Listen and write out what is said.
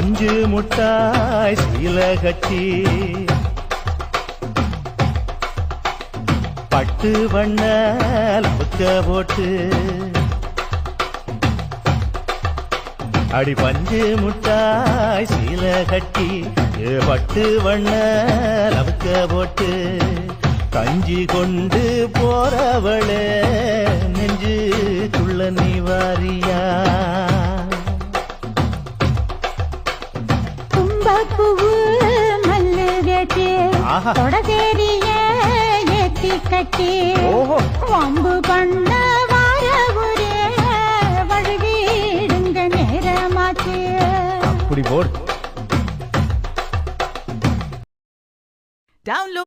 பஞ்சு முட்டாய் சீல கட்டி பட்டு வண்ண லவுக்க போட்டு அடி பஞ்சு முட்டாய் சீல கட்டி பட்டு வண்ண லவுக்க போட்டு கஞ்சி கொண்டு போறவளே நெஞ்சுக்குள்ள நீ வாரியா கும்பப்பூவு மல்லு கட்டி தொடதேரிய ஏத்தி கட்டி வம்பு பண்ண வார ஒரே வழுவிடுங்க நேரமாச்சு அப்படி போடு Download